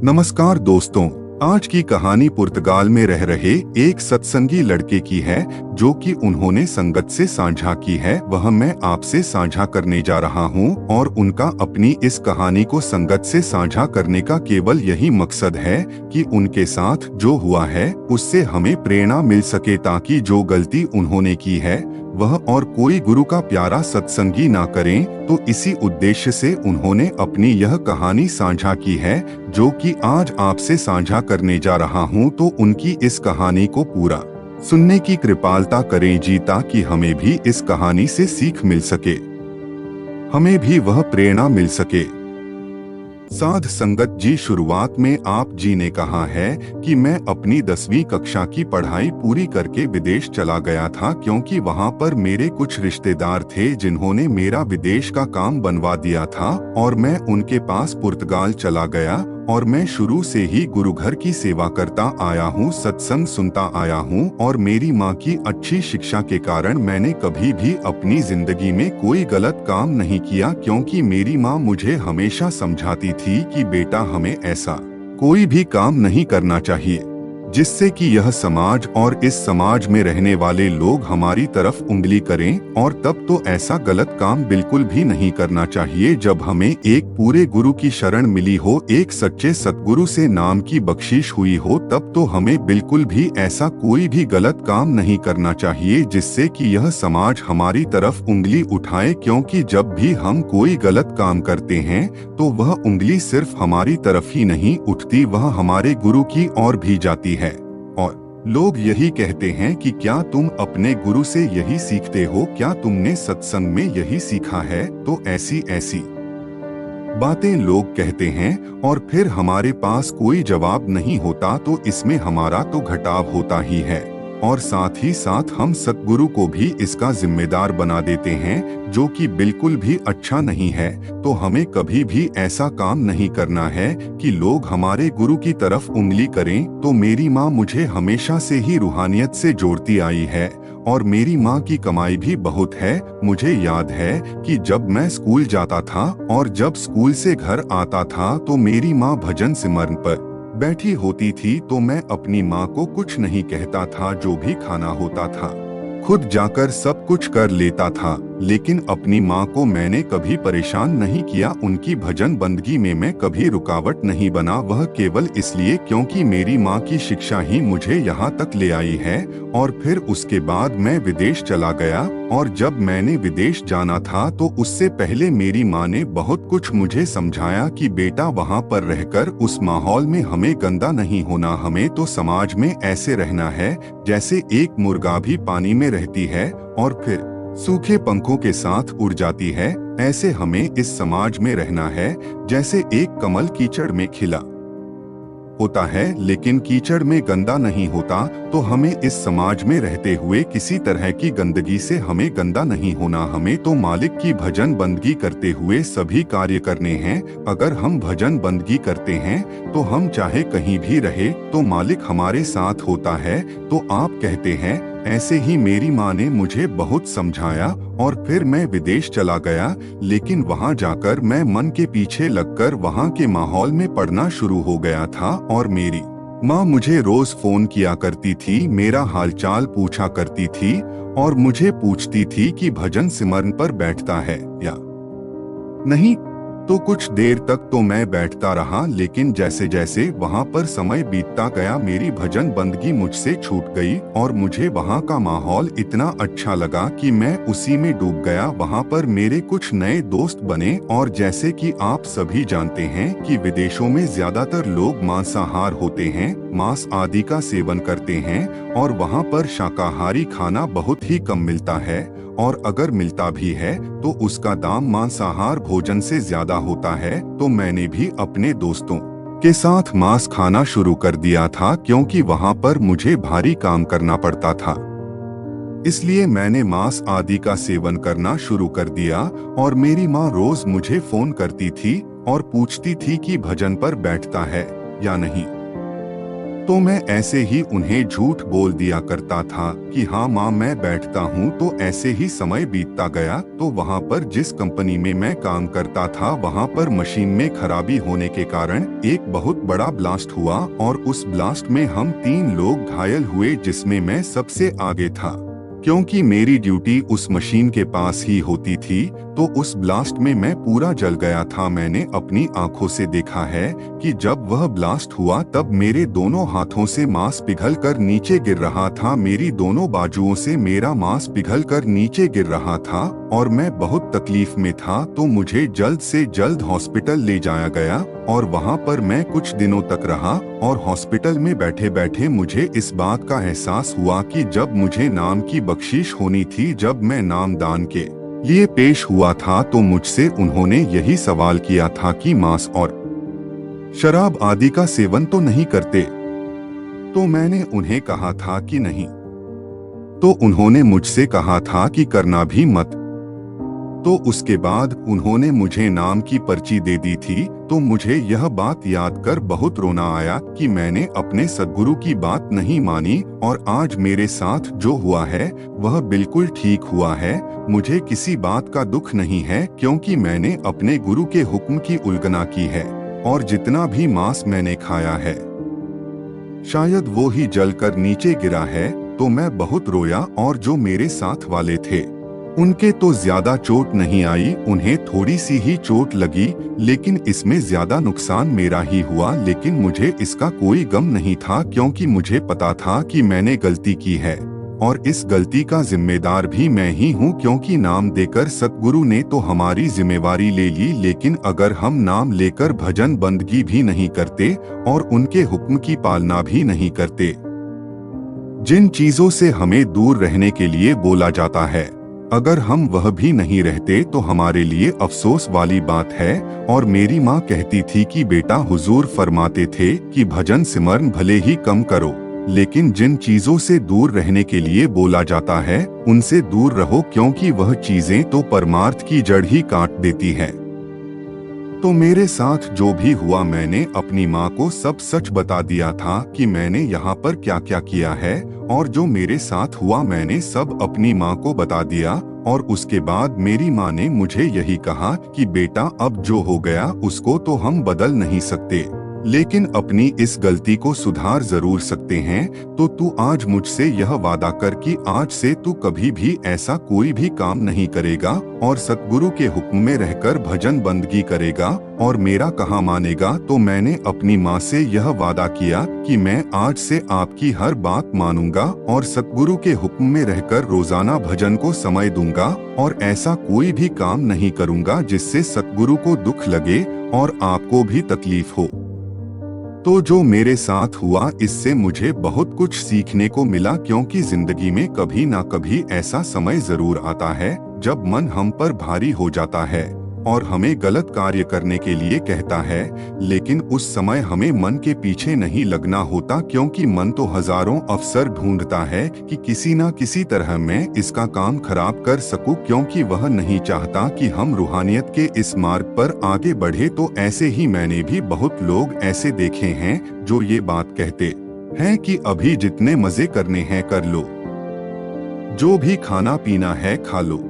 नमस्कार दोस्तों, आज की कहानी पुर्तगाल में रह रहे एक सत्संगी लड़के की है जो कि उन्होंने संगत से साझा की है। वह मैं आपसे साझा करने जा रहा हूं और उनका अपनी इस कहानी को संगत से साझा करने का केवल यही मकसद है कि उनके साथ जो हुआ है उससे हमें प्रेरणा मिल सके ताकि जो गलती उन्होंने की है वह और कोई गुरु का प्यारा सत्संगी ना करें। तो इसी उद्देश्य से उन्होंने अपनी यह कहानी साझा की है जो कि आज आपसे साझा करने जा रहा हूं। तो उनकी इस कहानी को पूरा सुनने की कृपालता करें जी, ताकि हमें भी इस कहानी से सीख मिल सके, हमें भी वह प्रेरणा मिल सके। साध संगत जी, शुरुआत में आप जी ने कहा है कि मैं अपनी 10वीं कक्षा की पढ़ाई पूरी करके विदेश चला गया था, क्योंकि वहां पर मेरे कुछ रिश्तेदार थे जिन्होंने मेरा विदेश का काम बनवा दिया था और मैं उनके पास पुर्तगाल चला गया। और मैं शुरू से ही गुरुघर की सेवा करता आया हूँ, सत्संग सुनता आया हूँ और मेरी माँ की अच्छी शिक्षा के कारण मैंने कभी भी अपनी जिंदगी में कोई गलत काम नहीं किया, क्योंकि मेरी माँ मुझे हमेशा समझाती थी कि बेटा हमें ऐसा कोई भी काम नहीं करना चाहिए जिससे कि यह समाज और इस समाज में रहने वाले लोग हमारी तरफ उंगली करें, और तब तो ऐसा गलत काम बिल्कुल भी नहीं करना चाहिए। जब हमें एक पूरे गुरु की शरण मिली हो, एक सच्चे सतगुरु से नाम की बख्शिश हुई हो, तब तो हमें बिल्कुल भी ऐसा कोई भी गलत काम नहीं करना चाहिए जिससे कि यह समाज हमारी तरफ उंगली उठाए, क्योंकि जब भी हम कोई गलत काम करते हैं तो वह उंगली सिर्फ हमारी तरफ ही नहीं उठती, वह हमारे गुरु की ओर भी जाती है। और लोग यही कहते हैं कि क्या तुम अपने गुरु से यही सीखते हो, क्या तुमने सत्संग में यही सीखा है? तो ऐसी ऐसी बातें लोग कहते हैं और फिर हमारे पास कोई जवाब नहीं होता, तो इसमें हमारा तो घटाव होता ही है और साथ ही साथ हम सतगुरु को भी इसका जिम्मेदार बना देते हैं, जो कि बिल्कुल भी अच्छा नहीं है। तो हमें कभी भी ऐसा काम नहीं करना है कि लोग हमारे गुरु की तरफ उंगली करें। तो मेरी माँ मुझे हमेशा से ही रूहानियत से जोड़ती आई है और मेरी माँ की कमाई भी बहुत है। मुझे याद है कि जब मैं स्कूल जाता था और जब स्कूल से घर आता था तो मेरी माँ भजन सिमरन पर बैठी होती थी, तो मैं अपनी माँ को कुछ नहीं कहता था। जो भी खाना होता था खुद जाकर सब कुछ कर लेता था, लेकिन अपनी माँ को मैंने कभी परेशान नहीं किया। उनकी भजन बंदगी में मैं कभी रुकावट नहीं बना, वह केवल इसलिए क्योंकि मेरी माँ की शिक्षा ही मुझे यहाँ तक ले आई है। और फिर उसके बाद मैं विदेश चला गया, और जब मैंने विदेश जाना था तो उससे पहले मेरी माँ ने बहुत कुछ मुझे समझाया कि बेटा वहाँ पर रहकर उस माहौल में हमें गंदा नहीं होना, हमें तो समाज में ऐसे रहना है जैसे एक मुर्गा भी पानी में रहती है और फिर सूखे पंखों के साथ उड़ जाती है, ऐसे हमें इस समाज में रहना है। जैसे एक कमल कीचड़ में खिला होता है लेकिन कीचड़ में गंदा नहीं होता, तो हमें इस समाज में रहते हुए किसी तरह की गंदगी से हमें गंदा नहीं होना। हमें तो मालिक की भजन बंदगी करते हुए सभी कार्य करने हैं। अगर हम भजन बंदगी करते हैं तो हम चाहे कहीं भी रहे तो मालिक हमारे साथ होता है। तो आप कहते हैं, ऐसे ही मेरी माँ ने मुझे बहुत समझाया और फिर मैं विदेश चला गया, लेकिन वहाँ जाकर मैं मन के पीछे लगकर वहाँ के माहौल में पढ़ना शुरू हो गया था। और मेरी माँ मुझे रोज फोन किया करती थी, मेरा हालचाल पूछा करती थी और मुझे पूछती थी कि भजन सिमरन पर बैठता है या नहीं। तो कुछ देर तक तो मैं बैठता रहा, लेकिन जैसे जैसे वहाँ पर समय बीतता गया मेरी भजन बंदगी मुझसे छूट गई और मुझे वहाँ का माहौल इतना अच्छा लगा कि मैं उसी में डूब गया। वहाँ पर मेरे कुछ नए दोस्त बने और जैसे कि आप सभी जानते हैं कि विदेशों में ज्यादातर लोग मांसाहार होते हैं, मांस आदि का सेवन करते हैं और वहाँ पर शाकाहारी खाना बहुत ही कम मिलता है, और अगर मिलता भी है तो उसका दाम मांसाहार भोजन से ज्यादा होता है। तो मैंने भी अपने दोस्तों के साथ मांस खाना शुरू कर दिया था, क्योंकि वहाँ पर मुझे भारी काम करना पड़ता था, इसलिए मैंने मांस आदि का सेवन करना शुरू कर दिया। और मेरी माँ रोज मुझे फोन करती थी और पूछती थी कि भजन पर बैठता है या नहीं। तो मैं ऐसे ही उन्हें झूठ बोल दिया करता था कि हाँ माँ मैं बैठता हूँ। तो ऐसे ही समय बीतता गया। तो वहाँ पर जिस कंपनी में मैं काम करता था वहाँ पर मशीन में खराबी होने के कारण एक बहुत बड़ा ब्लास्ट हुआ और उस ब्लास्ट में हम 3 लोग घायल हुए, जिसमें मैं सबसे आगे था। क्योंकि मेरी ड्यूटी उस मशीन के पास ही होती थी, तो उस ब्लास्ट में मैं पूरा जल गया था। मैंने अपनी आंखों से देखा है कि जब वह ब्लास्ट हुआ तब मेरे दोनों हाथों से मांस पिघलकर नीचे गिर रहा था, मेरी दोनों बाजुओं से मेरा मांस पिघलकर नीचे गिर रहा था और मैं बहुत तकलीफ में था। तो मुझे जल्द से जल्द हॉस्पिटल ले जाया गया और वहां पर मैं कुछ दिनों तक रहा। और हॉस्पिटल में बैठे बैठे मुझे इस बात का एहसास हुआ कि जब मुझे नाम की बख्शीश होनी थी, जब मैं नाम दान के लिए पेश हुआ था, तो मुझसे उन्होंने यही सवाल किया था कि मांस और शराब आदि का सेवन तो नहीं करते। तो मैंने उन्हें कहा था कि नहीं। तो उन्होंने मुझसे कहा था कि करना भी मत। तो उसके बाद उन्होंने मुझे नाम की पर्ची दे दी थी। तो मुझे यह बात याद कर बहुत रोना आया कि मैंने अपने सद्गुरु की बात नहीं मानी और आज मेरे साथ जो हुआ है वह बिल्कुल ठीक हुआ है। मुझे किसी बात का दुख नहीं है, क्योंकि मैंने अपने गुरु के हुक्म की उल्लंघना की है और जितना भी मांस मैंने खाया है शायद वो ही जलकर नीचे गिरा है। तो मैं बहुत रोया और जो मेरे साथ वाले थे उनके तो ज्यादा चोट नहीं आई, उन्हें थोड़ी सी ही चोट लगी, लेकिन इसमें ज्यादा नुकसान मेरा ही हुआ। लेकिन मुझे इसका कोई गम नहीं था, क्योंकि मुझे पता था कि मैंने गलती की है और इस गलती का जिम्मेदार भी मैं ही हूँ, क्योंकि नाम देकर सतगुरु ने तो हमारी जिम्मेवारी ले ली, लेकिन अगर हम नाम लेकर भजन बंदगी भी नहीं करते और उनके हुक्म की पालना भी नहीं करते, जिन चीजों से हमें दूर रहने के लिए बोला जाता है, अगर हम वह भी नहीं रहते तो हमारे लिए अफसोस वाली बात है। और मेरी माँ कहती थी कि बेटा, हुजूर फरमाते थे कि भजन सिमरन भले ही कम करो, लेकिन जिन चीजों से दूर रहने के लिए बोला जाता है उनसे दूर रहो, क्योंकि वह चीजें तो परमार्थ की जड़ ही काट देती हैं। तो मेरे साथ जो भी हुआ मैंने अपनी माँ को सब सच बता दिया था कि मैंने यहाँ पर क्या क्या किया है, और जो मेरे साथ हुआ मैंने सब अपनी माँ को बता दिया। और उसके बाद मेरी माँ ने मुझे यही कहा कि बेटा, अब जो हो गया उसको तो हम बदल नहीं सकते, लेकिन अपनी इस गलती को सुधार जरूर सकते हैं। तो तू आज मुझसे यह वादा कर कि आज से तू कभी भी ऐसा कोई भी काम नहीं करेगा और सतगुरु के हुक्म में रहकर भजन बंदगी करेगा और मेरा कहा मानेगा। तो मैंने अपनी माँ से यह वादा किया कि मैं आज से आपकी हर बात मानूंगा और सतगुरु के हुक्म में रहकर रोजाना भजन को समय दूंगा और ऐसा कोई भी काम नहीं करूंगा जिससे सतगुरु को दुख लगे और आपको भी तकलीफ हो। तो जो मेरे साथ हुआ इससे मुझे बहुत कुछ सीखने को मिला, क्योंकि जिंदगी में कभी ना कभी ऐसा समय जरूर आता है जब मन हम पर भारी हो जाता है और हमें गलत कार्य करने के लिए कहता है, लेकिन उस समय हमें मन के पीछे नहीं लगना होता, क्योंकि मन तो हजारों अवसर ढूंढता है कि किसी ना किसी तरह मैं इसका काम खराब कर सकूं, क्योंकि वह नहीं चाहता कि हम रूहानियत के इस मार्ग पर आगे बढ़े। तो ऐसे ही मैंने भी बहुत लोग ऐसे देखे हैं जो ये बात कहते हैं कि अभी जितने मजे करने हैं कर लो, जो भी खाना पीना है खा लो,